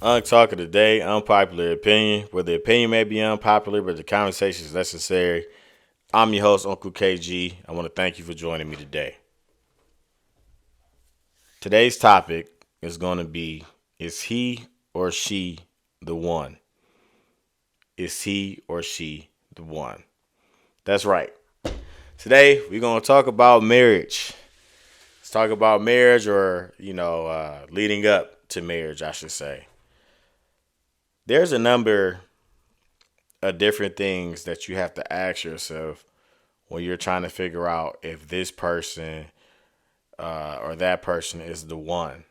Unk Talk of the day, unpopular opinion. Where the opinion may be unpopular, but the conversation is necessary. I'm your host, Uncle KG. I want to thank you for joining me today. Today's topic is going to be: is he or she the one? Is he or she the one? That's right. Today, we're going to talk about marriage. Let's talk about marriage, or, leading up to marriage, I should say. There's a number different things that you have to ask yourself when you're trying to figure out if this person or that person is the one,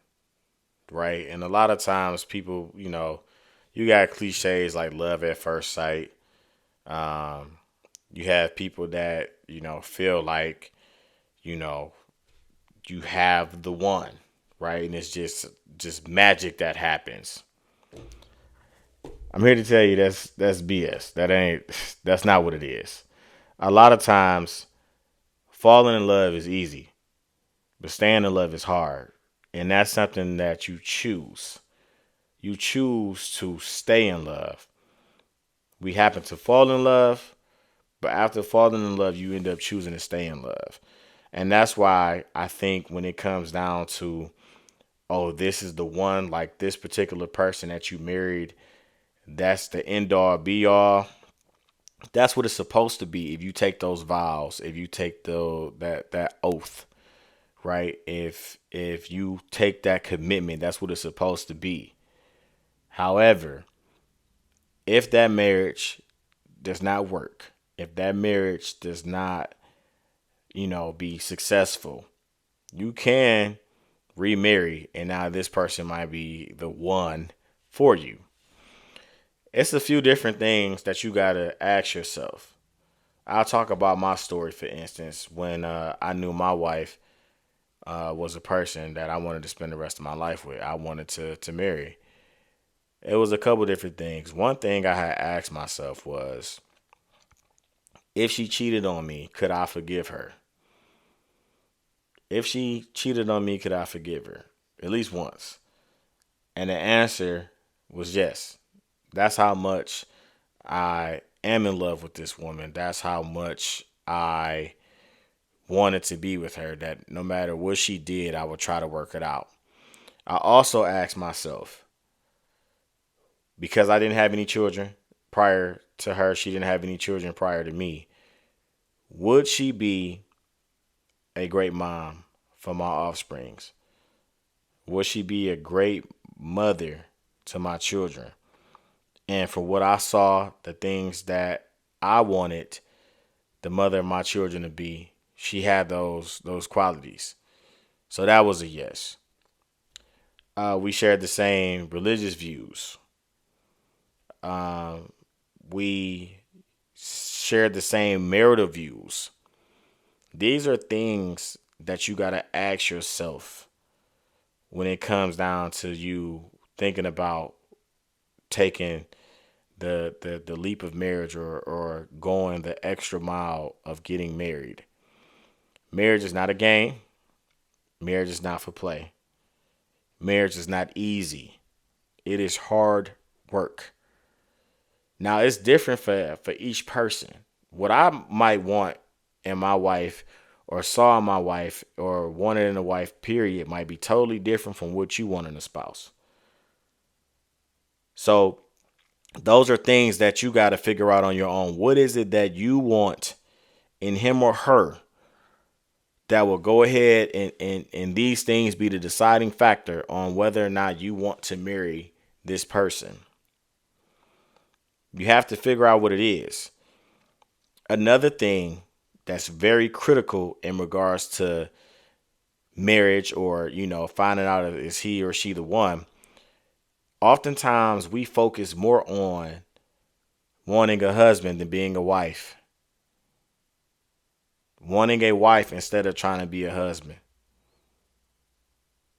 right? And a lot of times people, you got cliches like love at first sight. Um, you have people that, feel like, you know, you have the one, right? And it's just magic that happens. I'm here to tell you that's BS. That's not what it is. A lot of times, falling in love is easy, but staying in love is hard. And that's something that you choose. You choose to stay in love. We happen to fall in love, but after falling in love, you end up choosing to stay in love. And that's why I think when it comes down to, oh, this is the one, like this particular person that you married, that's the end all be all. That's what it's supposed to be if you take those vows, if you take that oath, right? If you take that commitment, that's what it's supposed to be. However, if that marriage does not work, if that marriage does not, be successful, you can remarry, and now this person might be the one for you. It's a few different things that you gotta ask yourself. I'll talk about my story, for instance, when I knew my wife was a person that I wanted to spend the rest of my life with. I wanted to marry. It was a couple different things. One thing I had asked myself was, if she cheated on me, could I forgive her? If she cheated on me, could I forgive her? At least once. And the answer was yes. That's how much I am in love with this woman. That's how much I wanted to be with her. That no matter what she did, I would try to work it out. I also asked myself, because I didn't have any children prior to her, she didn't have any children prior to me, would she be a great mom for my offsprings? Would she be a great mother to my children? And for what I saw, the things that I wanted the mother of my children to be, she had those qualities. So that was a yes. We shared the same religious views. Um, we shared the same marital views. These are things that you got to ask yourself when it comes down to you thinking about taking the leap of marriage, or going the extra mile of getting married. Marriage is not a game. Marriage is not for play. Marriage is not easy. It is hard work. Now it's different for each person. What I might want in my wife, or saw in my wife, or wanted in a wife, period, might be totally different from what you want in a spouse. So those are things that you got to figure out on your own. What is it that you want in him or her that will go ahead and these things be the deciding factor on whether or not you want to marry this person? You have to figure out what it is. Another thing that's very critical in regards to marriage, or, finding out if is he or she the one. Oftentimes we focus more on wanting a husband than being a wife. Wanting a wife instead of trying to be a husband.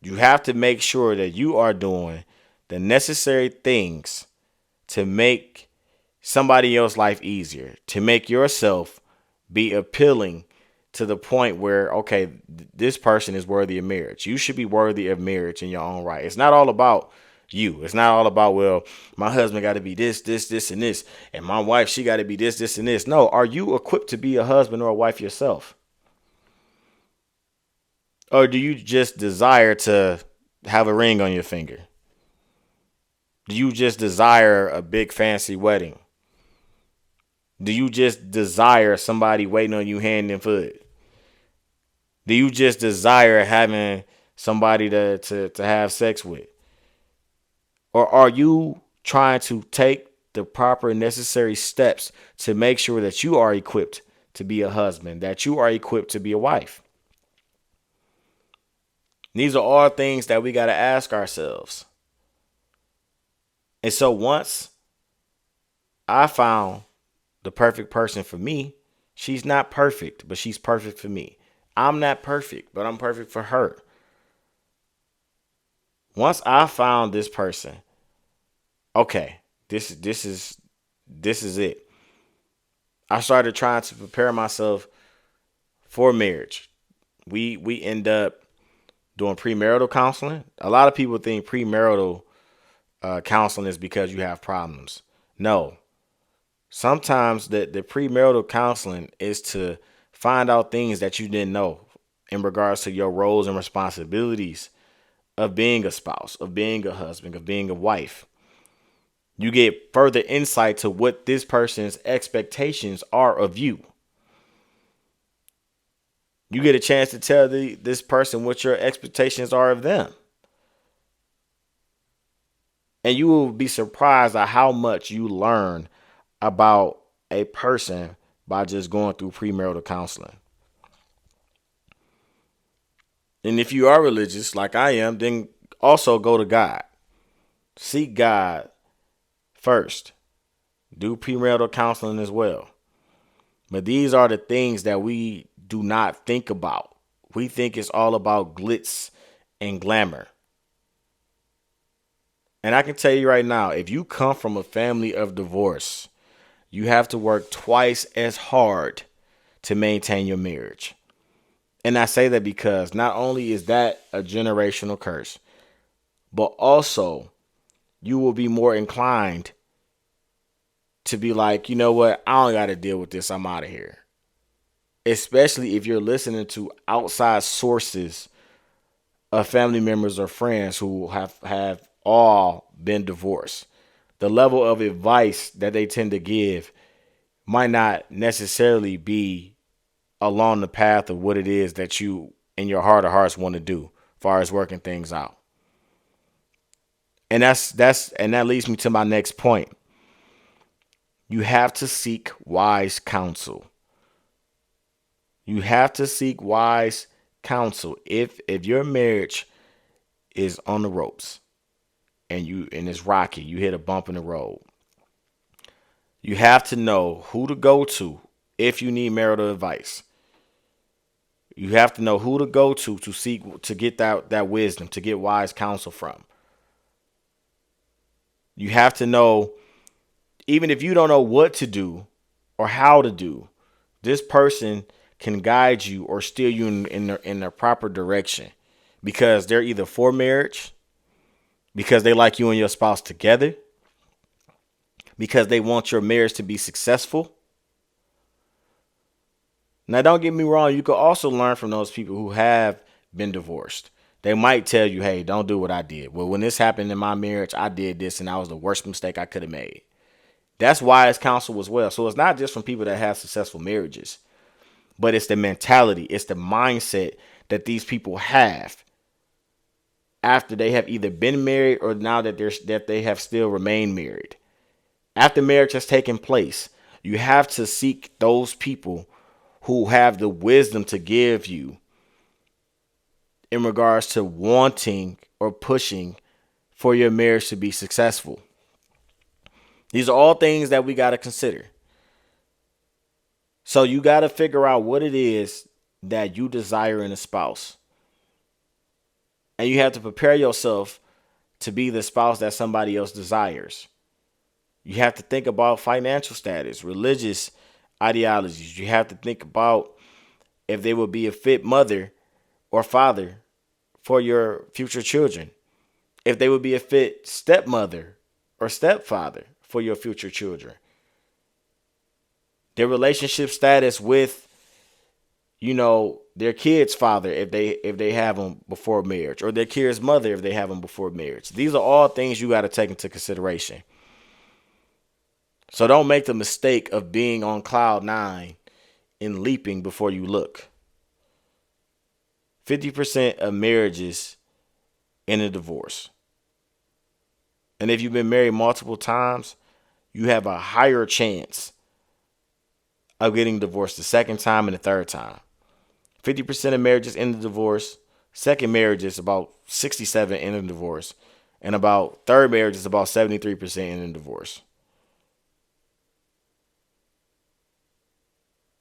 You have to make sure that you are doing the necessary things to make somebody else's life easier, to make yourself be appealing to the point where, okay, this person is worthy of marriage. You should be worthy of marriage in your own right. It's not all about you. It's not all about, well, my husband got to be this, this, this, and this, and my wife, she got to be this, this, and this. No, are you equipped to be a husband or a wife yourself? Or do you just desire to have a ring on your finger? Do you just desire a big fancy wedding? Do you just desire somebody waiting on you hand and foot? Do you just desire having somebody to have sex with? Or are you trying to take the proper necessary steps to make sure that you are equipped to be a husband, that you are equipped to be a wife? These are all things that we got to ask ourselves. And so once I found the perfect person for me, she's not perfect, but she's perfect for me. I'm not perfect, but I'm perfect for her. Once I found this person, okay, this is it. I started trying to prepare myself for marriage. We end up doing premarital counseling. A lot of people think premarital counseling is because you have problems. No, sometimes the premarital counseling is to find out things that you didn't know in regards to your roles and responsibilities of being a spouse, of being a husband, of being a wife. You get further insight to what this person's expectations are of you. You get a chance to tell this person what your expectations are of them. And you will be surprised at how much you learn about a person by just going through premarital counseling. And if you are religious, like I am, then also go to God. Seek God first. Do premarital counseling as well. But these are the things that we do not think about. We think it's all about glitz and glamour. And I can tell you right now, if you come from a family of divorce, you have to work twice as hard to maintain your marriage. And I say that because not only is that a generational curse, but also you will be more inclined to be like, you know what, I don't got to deal with this. I'm out of here. Especially if you're listening to outside sources of family members or friends who have all been divorced. The level of advice that they tend to give might not necessarily be along the path of what it is that you in your heart of hearts want to do as far as working things out. And that leads me to my next point. You have to seek wise counsel. You have to seek wise counsel. If your marriage is on the ropes and it's rocky, you hit a bump in the road. You have to know who to go to if you need marital advice. You have to know who to go to seek to get that wisdom, to get wise counsel from. You have to know, even if you don't know what to do or how to do, this person can guide you or steer you in the proper direction, because they're either for marriage, because they like you and your spouse together, because they want your marriage to be successful. Now, don't get me wrong. You could also learn from those people who have been divorced. They might tell you, hey, don't do what I did. Well, when this happened in my marriage, I did this and that was the worst mistake I could have made. That's wise counsel as well. So it's not just from people that have successful marriages, but it's the mentality, it's the mindset that these people have after they have either been married or now that they have still remained married. After marriage has taken place, you have to seek those people who have the wisdom to give you in regards to wanting or pushing for your marriage to be successful. These are all things that we got to consider. So you got to figure out what it is that you desire in a spouse. And you have to prepare yourself to be the spouse that somebody else desires. You have to think about financial status, religious ideologies. You have to think about if they will be a fit mother or father for your future children. if they would be a fit stepmother or stepfather for your future children. Their relationship status with, their kid's father if they have them before marriage, or their kid's mother if they have them before marriage. These are all things you got to take into consideration. So don't make the mistake of being on cloud nine and leaping before you look. 50% of marriages end in divorce. And if you've been married multiple times, you have a higher chance of getting divorced the second time and the third time. 50% of marriages end in divorce. Second marriage is about 67 end in divorce. And about third marriage is about 73% end in divorce.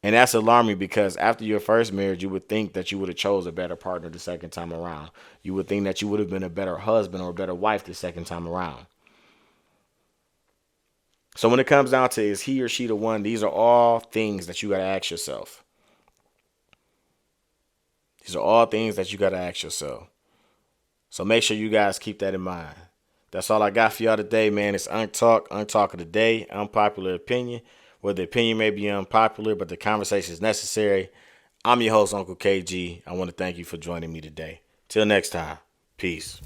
And that's alarming because after your first marriage, you would think that you would have chose a better partner the second time around. You would think that you would have been a better husband or a better wife the second time around. So when it comes down to is he or she the one, these are all things that you got to ask yourself. These are all things that you got to ask yourself. So make sure you guys keep that in mind. That's all I got for y'all today, man. It's Unk Talk of the day, unpopular opinion. Where the opinion may be unpopular, but the conversation is necessary. I'm your host, Uncle KG. I want to thank you for joining me today. Till next time, peace.